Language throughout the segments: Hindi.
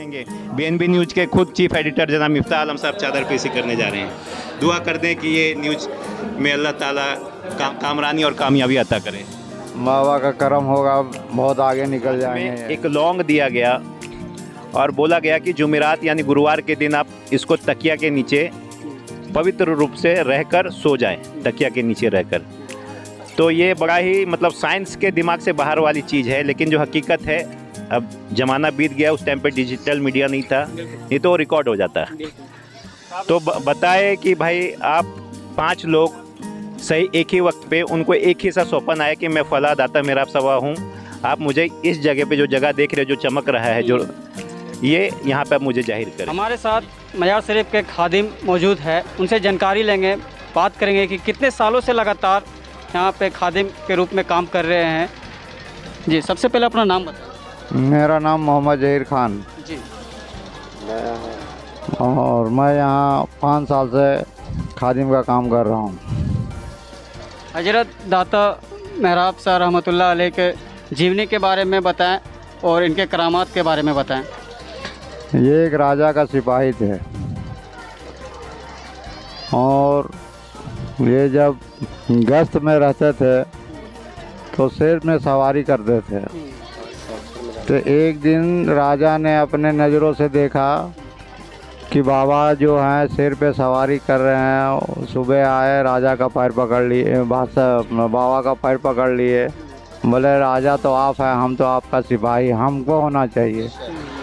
कहेंगे? बीएनबी न्यूज़ के खुद चीफ एडिटर जनाब मिफ्ताह आलम साहब चादर पेशी करने जा रहे हैं। दुआ कर दें कि ये न्यूज़ में अल्लाह ताला कामरानी और कामयाबी अता करे। बाबा का करम होगा, बहुत आगे निकल जाएंगे। एक लौंग दिया गया और बोला गया कि जुमेरात यानी गुरुवार के दिन आप इसको तकिया के नीचे पवित्र रूप से रहकर सो जाएं, तकिया के नीचे रहकर। तो ये बड़ा ही मतलब साइंस के दिमाग से बाहर वाली चीज़ है, लेकिन जो हकीकत है, अब ज़माना बीत गया, उस टाइम पे डिजिटल मीडिया नहीं था, नहीं तो रिकॉर्ड हो जाता। तो बताए कि भाई आप 5 लोग सही एक ही वक्त पे, उनको एक ही सा सौंपन आया कि मैं फला दाता मेरा सवा हूँ, आप मुझे इस जगह पे जो जगह देख रहे हो, जो चमक रहा है, जो ये यहाँ पे आप मुझे जाहिर करें। हमारे साथ मजार शरीफ के खादिम मौजूद है, उनसे जानकारी लेंगे, बात करेंगे कि कितने सालों से लगातार यहाँ पे खादिम के रूप में काम कर रहे हैं। जी, सबसे पहले अपना नाम बताएं। मेरा नाम मोहम्मद जहीर खान जी। और मैं यहाँ 5 साल से खादिम का काम कर रहा हूँ। हजरत दाता मेहराब साहब रहमतुल्लाह अलैह के जीवनी के बारे में बताएं और इनके करामात के बारे में बताएं। ये एक राजा का सिपाही थे और ये जब गश्त में रहते थे तो शेर में सवारी करते थे। तो एक दिन राजा ने अपने नज़रों से देखा कि बाबा जो हैं शेर पे सवारी कर रहे हैं। सुबह आए, राजा का पैर पकड़ लिए, बाबा का पैर पकड़ लिए, बोले राजा तो आप हैं, हम तो आपका सिपाही, हमको होना चाहिए।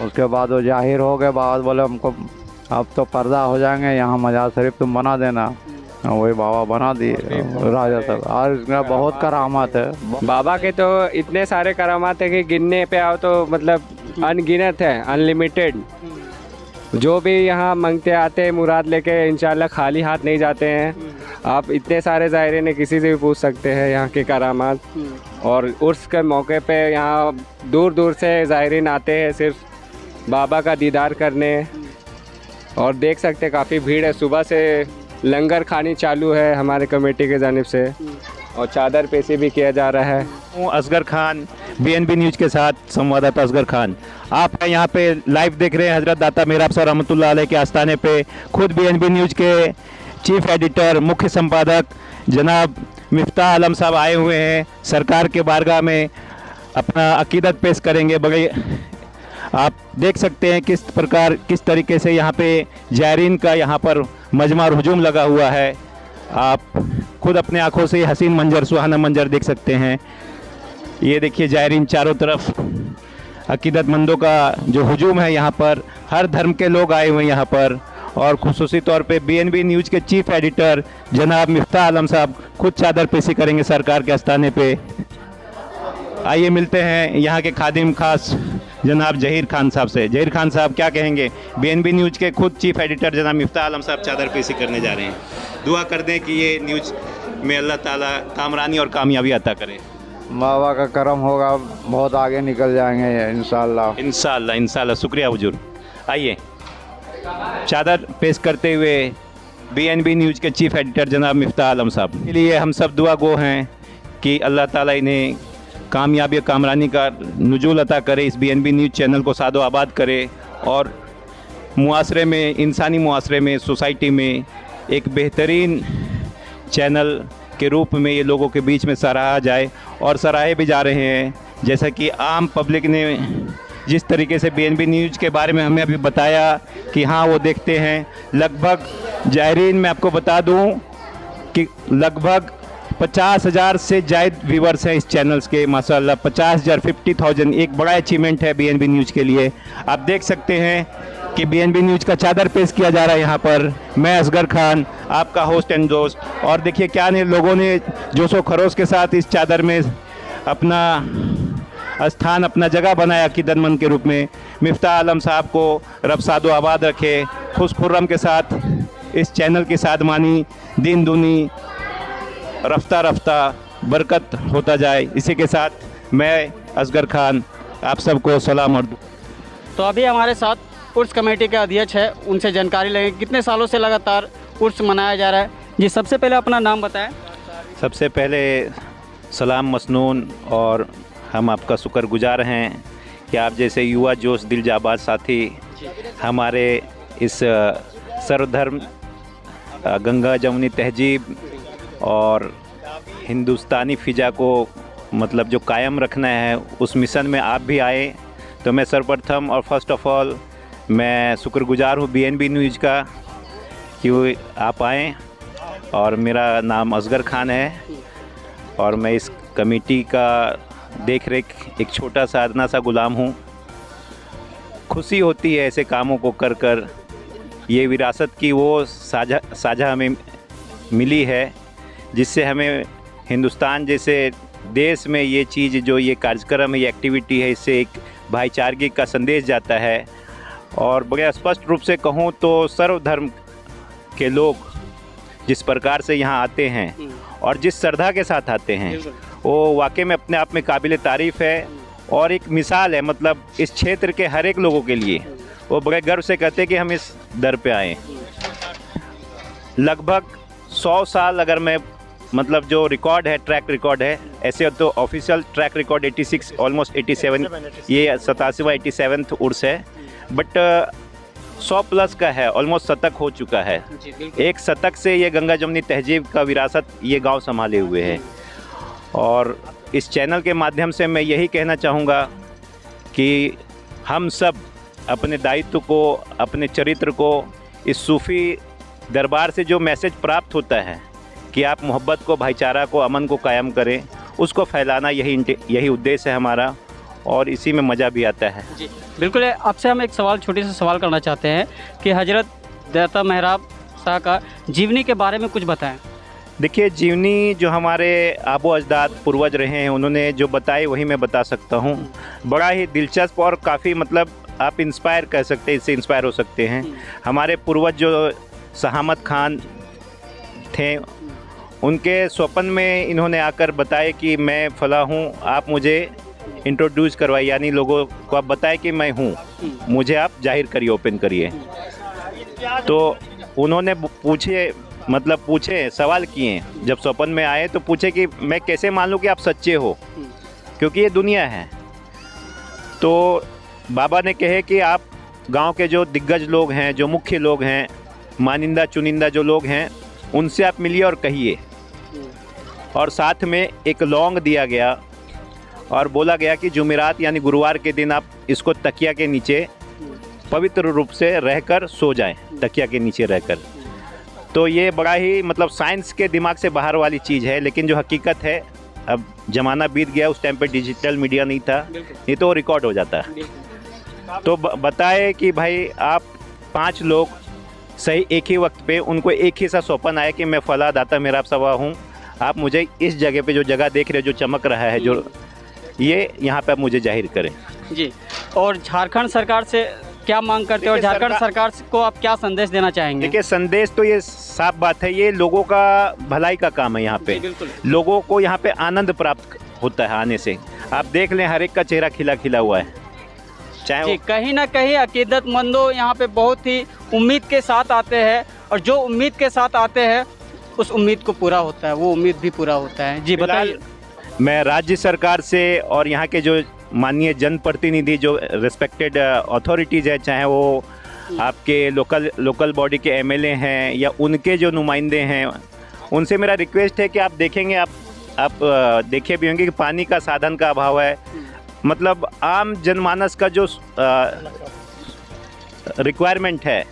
उसके बाद वो जाहिर हो गए। बाबा बोले हमको अब तो पर्दा हो जाएंगे, यहाँ मजार शरीफ तुम बना देना। वही बाबा बना दिए राजा तक। और इसमें बहुत करामात है बाबा के, तो इतने सारे करामात है कि गिनने पे आओ तो मतलब अनगिनत है, अनलिमिटेड। जो भी यहाँ मांगते आते हैं मुराद लेके, इंशाल्लाह खाली हाथ नहीं जाते हैं। आप इतने सारे ज़ायरीन ने किसी से भी पूछ सकते हैं यहाँ के करामात। और उर्स के मौके पे यहाँ दूर दूर से ज़ायरीन आते हैं सिर्फ बाबा का दीदार करने। और देख सकते हैं काफ़ी भीड़ है, सुबह से लंगर खानी चालू है हमारे कमेटी के जानिब से, और चादर पेशी भी किया जा रहा है। हूँ असगर खान, बीएनबी न्यूज़ के साथ संवाददाता असगर खान। आप यहाँ पे लाइव देख रहे हैं हजरत दाता मेहराब साहब रहमतुल्लाह अलैह के आस्थाने पे खुद बीएनबी न्यूज़ के चीफ एडिटर, मुख्य संपादक जनाब मिफ्ताह आलम साहब आए हुए हैं। सरकार के बारगाह में अपना अकीदत पेश करेंगे। बगैर आप देख सकते हैं किस प्रकार, किस तरीके से यहाँ पे जायरीन का यहाँ पर मजमा और हुजूम लगा हुआ है। आप खुद अपने आंखों से हसीन मंजर, सुहाना मंजर देख सकते हैं। ये देखिए जायरीन चारों तरफ, अकीदतमंदों का जो हुजूम है, यहाँ पर हर धर्म के लोग आए हुए हैं यहाँ पर। और खुसूसी तौर पे बीएनबी न्यूज़ के चीफ एडिटर जनाब मिफ्ताह आलम साहब खुद चादर पेशी करेंगे सरकार के आस्थाने पे। आइए मिलते हैं यहाँ के खादिम खास जनाब जहीर खान साहब से। जहीर खान साहब क्या कहेंगे? बीएनबी न्यूज़ के खुद चीफ एडिटर जनाब मिफ्ताह आलम साहब चादर पेशी करने जा रहे हैं। दुआ कर दें कि ये न्यूज़ में अल्लाह ताला कामरानी और कामयाबी अता करे। बाबा का करम होगा, बहुत आगे निकल जाएंगे इंशाल्लाह। इंशाल्लाह इंशाल्लाह। शुक्रिया हुजूर। आइए चादर पेश करते हुए बीएनबी न्यूज़ के चीफ एडिटर जनाब मिफ्ताह आलम साहब के लिए हम सब दुआ गो हैं कि अल्लाह ताला इन्हें कामयाबी कामरानी का नुजूल अता करे, इस बीएनबी न्यूज़ चैनल को सादो आबाद करे और मुआसरे में, इंसानी मुआसरे में, सोसाइटी में एक बेहतरीन चैनल के रूप में ये लोगों के बीच में सराहा जाए। और सराहे भी जा रहे हैं, जैसा कि आम पब्लिक ने जिस तरीके से बीएनबी न्यूज़ के बारे में हमें अभी बताया कि हाँ वो देखते हैं। लगभग जायरीन मैं आपको बता दूं कि लगभग 50,000 से ज़ायद व्यूवर्स हैं इस चैनल्स के माशाल्लाह। 50,000, 50,000 एक बड़ा अचीवमेंट है बीएनबी न्यूज़ के लिए। आप देख सकते हैं कि बीएनबी न्यूज़ का चादर पेश किया जा रहा है यहाँ पर। मैं असगर खान, आपका होस्ट एंड दोस्त। और देखिए क्या ने लोगों ने जोशो खरोश के साथ इस चादर में अपना स्थान, अपना जगह बनाया अकीदतमंद के रूप में। मिफ्ताह आलम साहब को रब सादो आबाद रखे, खुश खुर्रम के साथ इस चैनल की सादमानी दिन दुनी रफ्ता रफ्ता बरकत होता जाए। इसी के साथ मैं असगर खान आप सबको सलाम और तो अभी हमारे साथ उर्स कमेटी के अध्यक्ष है, उनसे जानकारी लेंगे कितने सालों से लगातार उर्स मनाया जा रहा है। जी, सबसे पहले अपना नाम बताएं। सबसे पहले सलाम मसनून, और हम आपका शुक्रगुजार हैं कि आप जैसे युवा जोश दिल जाबाज साथी हमारे इस सर्वधर्म गंगा जमुनी तहजीब और हिंदुस्तानी फ़िज़ा को मतलब जो कायम रखना है, उस मिशन में आप भी आए तो मैं सर्वप्रथम और फर्स्ट ऑफ ऑल मैं शुक्रगुजार हूँ BNB न्यूज़ का कि आप आएँ। और मेरा नाम असगर खान है और मैं इस कमेटी का देख रेख एक छोटा सा अदना सा गुलाम हूँ। खुशी होती है ऐसे कामों को कर कर। ये विरासत की वो साझा हमें मिली है जिससे हमें हिंदुस्तान जैसे देश में ये चीज़ जो ये कार्यक्रम है, ये एक्टिविटी है, इससे एक भाईचारगी का संदेश जाता है। और बड़े स्पष्ट रूप से कहूँ तो सर्वधर्म के लोग जिस प्रकार से यहाँ आते हैं और जिस श्रद्धा के साथ आते हैं वो वाकई में अपने आप में काबिल तारीफ़ है और एक मिसाल है। मतलब इस क्षेत्र के हर एक लोगों के लिए वो बड़े गर्व से कहते हैं कि हम इस दर पे आए। लगभग 100 साल अगर मैं मतलब जो रिकॉर्ड है, ट्रैक रिकॉर्ड है, ऐसे तो ऑफिशियल ट्रैक रिकॉर्ड 86 ऑलमोस्ट 87, ये 87वां 87th उर्स है, बट 100 प्लस का है, ऑलमोस्ट शतक हो चुका है। एक शतक से ये गंगा जमुनी तहजीब का विरासत ये गांव संभाले हुए है। और इस चैनल के माध्यम से मैं यही कहना चाहूँगा कि हम सब अपने दायित्व को, अपने चरित्र को, इस सूफ़ी दरबार से जो मैसेज प्राप्त होता है कि आप मोहब्बत को, भाईचारा को, अमन को कायम करें, उसको फैलाना यही उद्देश्य है हमारा और इसी में मज़ा भी आता है। जी बिल्कुल। आपसे हम एक छोटे से सवाल करना चाहते हैं कि हजरत दाता मेहराब शाह का जीवनी के बारे में कुछ बताएं। देखिए, जीवनी जो हमारे आबो अजदाद पूर्वज रहे हैं उन्होंने जो बताए वही मैं बता सकता हूँ। बड़ा ही दिलचस्प और काफ़ी मतलब आप इंस्पायर कह सकते हैं, इससे इंस्पायर हो सकते हैं। हमारे पूर्वज जो शहामत खान थे, उनके स्वप्न में इन्होंने आकर बताए कि मैं फला हूँ, आप मुझे इंट्रोड्यूस करवाइए, यानी लोगों को आप बताएं कि मैं हूँ, मुझे आप जाहिर करिए, ओपन करिए। तो उन्होंने पूछे, सवाल किए। जब स्वप्न में आए तो पूछे कि मैं कैसे मान लूँ कि आप सच्चे हो, क्योंकि ये दुनिया है। तो बाबा ने कहे कि आप गांव के जो दिग्गज लोग हैं, जो मुख्य लोग हैं, मानिंदा चुनिंदा जो लोग हैं, उनसे आप मिलिए और कहिए। और साथ में एक लौंग दिया गया और बोला गया कि जुमेरात यानी गुरुवार के दिन आप इसको तकिया के नीचे पवित्र रूप से रहकर सो जाएं, तकिया के नीचे रहकर। तो ये बड़ा ही मतलब साइंस के दिमाग से बाहर वाली चीज़ है, लेकिन जो हकीकत है, अब ज़माना बीत गया, उस टाइम पे डिजिटल मीडिया नहीं था, नहीं तो रिकॉर्ड हो जाता। तो बताए कि भाई आप 5 लोग सही एक ही वक्त पे, उनको एक ही सा स्वप्न आया कि मैं फला दाता मेहराब सवा हूँ, आप मुझे इस जगह पे जो जगह देख रहे हो, जो चमक रहा है, जो ये यहाँ पे आप मुझे जाहिर करें। जी। और झारखंड सरकार से क्या मांग करते हो और झारखंड सरकार को आप क्या संदेश देना चाहेंगे? देखिए, संदेश तो ये साफ बात है, ये लोगों का भलाई का काम है। यहाँ पे लोगों को यहाँ पे आनंद प्राप्त होता है आने से। आप देख लें, हर एक का चेहरा खिला खिला हुआ है। चाहे कहीं ना कहीं अकीदतमंदों यहाँ पे बहुत ही उम्मीद के साथ आते हैं और जो उम्मीद के साथ आते हैं उस उम्मीद को पूरा होता है, वो उम्मीद भी पूरा होता है। जी बताइए। मैं राज्य सरकार से और यहाँ के जो माननीय जनप्रतिनिधि, जो रिस्पेक्टेड अथॉरिटीज़ है, चाहे वो आपके लोकल बॉडी के एमएलए हैं या उनके जो नुमाइंदे हैं, उनसे मेरा रिक्वेस्ट है कि आप देखेंगे, आप देखे भी होंगे कि पानी का साधन का अभाव है। मतलब आम जनमानस का जो रिक्वायरमेंट है,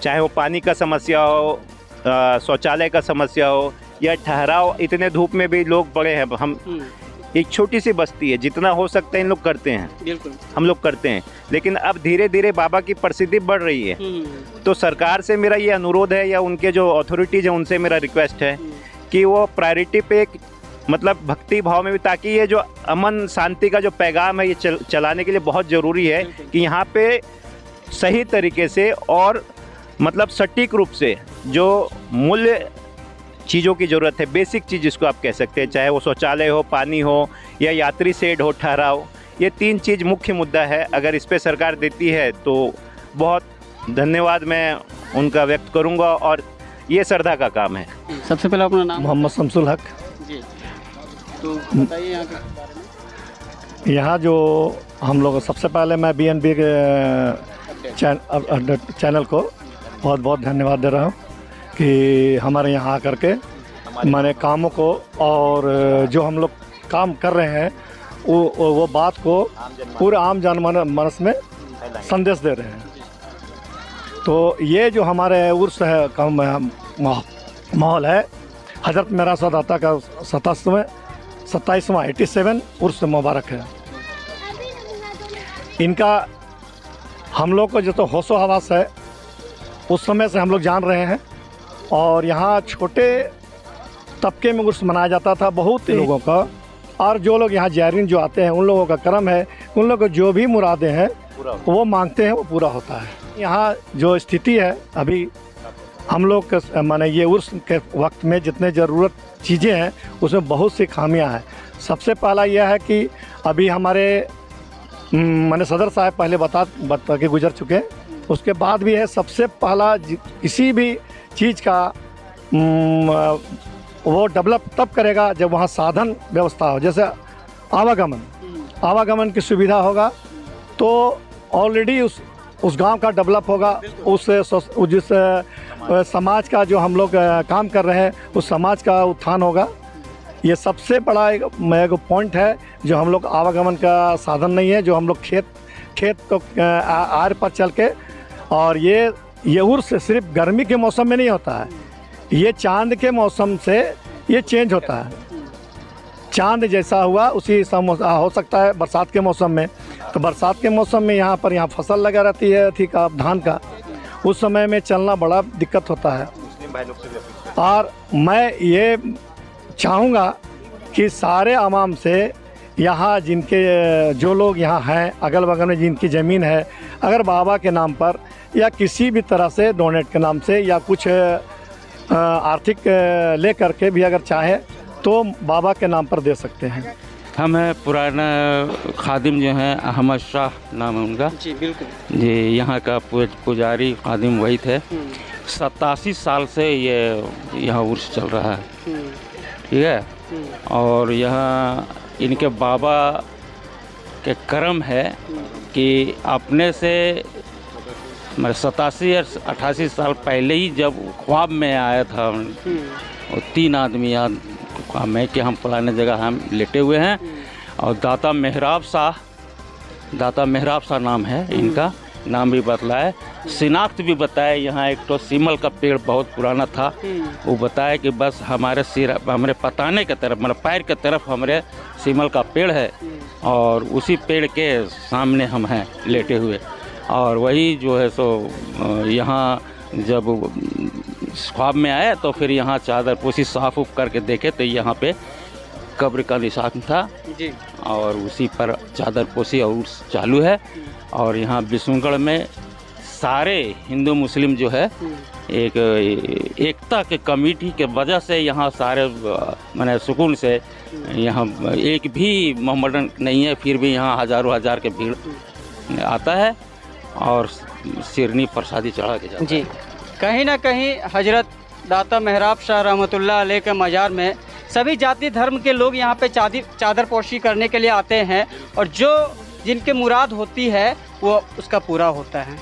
चाहे वो पानी का समस्या हो, शौचालय का समस्या हो या ठहराव, इतने धूप में भी लोग पड़े हैं। हम एक छोटी सी बस्ती है, जितना हो सकता है इन लोग करते हैं, बिल्कुल हम लोग करते हैं। लेकिन अब धीरे धीरे बाबा की प्रसिद्धि बढ़ रही है, तो सरकार से मेरा ये अनुरोध है या उनके जो अथॉरिटीज हैं उनसे मेरा रिक्वेस्ट है कि वो प्रायोरिटी पे मतलब भक्ति भाव में भी, ताकि ये जो अमन शांति का जो पैगाम है ये चलाने के लिए बहुत ज़रूरी है कि यहाँ पे सही तरीके से और मतलब सटीक रूप से जो मूल्य चीज़ों की ज़रूरत है, बेसिक चीज़ जिसको आप कह सकते हैं, चाहे वो शौचालय हो, पानी हो या यात्री शेड हो, ठहराव, ये 3 चीज़ मुख्य मुद्दा है। अगर इस पे सरकार देती है तो बहुत धन्यवाद मैं उनका व्यक्त करूंगा और ये श्रद्धा का काम है। सबसे पहले अपना नाम? मोहम्मद शमसुल हक। जी, तो बताइए यहाँ के। यहाँ जो हम लोग सबसे पहले मैं BNB के चैनल को बहुत बहुत धन्यवाद दे रहा हूँ कि हमारे यहाँ आकर के हमारे कामों को और जो हम लोग काम कर रहे हैं वो बात को पूरे आम जनमानस में संदेश दे रहे हैं। तो ये जो हमारे उर्स है का माहौल है, हज़रत मेरा सदाता का 27वां 87 उर्स मुबारक है। इनका हम लोग को जो तो होशो हवास है उस समय से हम लोग जान रहे हैं, और यहाँ छोटे तबके में उर्स मनाया जाता था बहुत लोगों का, और जो लोग यहाँ ज़ायरीन जो आते हैं उन लोगों का करम है, उन लोगों को जो भी मुरादें हैं वो मांगते हैं वो पूरा होता है। यहाँ जो स्थिति है अभी हम लोग के माने ये उर्स के वक्त में जितने ज़रूरत चीज़ें हैं उसमें बहुत सी खामियां हैं। सबसे पहला यह है कि अभी हमारे माने सदर साहब पहले बता के गुजर चुके हैं, उसके बाद भी है सबसे पहला किसी भी चीज़ का वो डेवलप तब करेगा जब वहाँ साधन व्यवस्था हो, जैसे आवागमन की सुविधा होगा तो ऑलरेडी उस गांव का डेवलप होगा, जिस समाज का जो हम लोग काम कर रहे हैं उस समाज का उत्थान होगा। ये सबसे बड़ा एक पॉइंट है जो हम लोग आवागमन का साधन नहीं है, जो हम लोग खेत को आर पर चल के, और ये उर्स सिर्फ गर्मी के मौसम में नहीं होता है, ये चांद के मौसम से ये चेंज होता है। चांद जैसा हुआ उसी हो सकता है बरसात के मौसम में, तो बरसात के मौसम में यहाँ फसल लगा रहती है थी का धान का, उस समय में चलना बड़ा दिक्कत होता है। और मैं ये चाहूँगा कि सारे आवाम से यहाँ जिनके जो लोग यहाँ हैं अगल बगल में जिनकी ज़मीन है, अगर बाबा के नाम पर या किसी भी तरह से डोनेट के नाम से या कुछ आर्थिक ले करके भी अगर चाहे तो बाबा के नाम पर दे सकते हैं। हम पुराना खादिम जो हैं अहमद शाह नाम है उनका जी, बिल्कुल जी, यहाँ का पुजारी खादिम वही थे। 87 साल से ये यहाँ उर्स चल रहा है, ठीक है। और यहाँ इनके बाबा के करम है कि अपने से मैं 87 या 88 साल पहले ही जब ख्वाब में आया था और 3 आदमी याद ख्वाब में कि हम फलाने जगह हम लेटे हुए हैं, और दाता मेहराब शाह नाम है इनका, नाम भी बतलाए, शिनाख्त भी बताए। यहाँ एक तो सीमल का पेड़ बहुत पुराना था, वो बताया कि बस हमारे पताने के तरफ मतलब पैर के तरफ हमारे सीमल का पेड़ है, और उसी पेड़ के सामने हम हैं लेटे हुए। और वही जो है सो यहाँ जब ख्वाब में आया तो फिर यहाँ चादर पोसी साफ उफ करके देखे तो यहाँ पे कब्र का निशान था जी, और उसी पर चादर पोसी और चालू है। और यहाँ बिशुनगढ़ में सारे हिंदू मुस्लिम जो है एकता के कमेटी के वजह से यहाँ सारे माने सुकून से यहाँ एक भी मोहम्मदन नहीं है, फिर भी यहाँ हज़ारों हज़ार के भीड़ आता है और सिरनी प्रसादी चढ़ा के जाता है। जी, कहीं ना कहीं हजरत दाता मेहराब शाह रहमतुल्लाह अलैह के मज़ार में सभी जाति धर्म के लोग यहाँ पे चादर पोशी करने के लिए आते हैं, और जो जिनके मुराद होती है वो उसका पूरा होता है।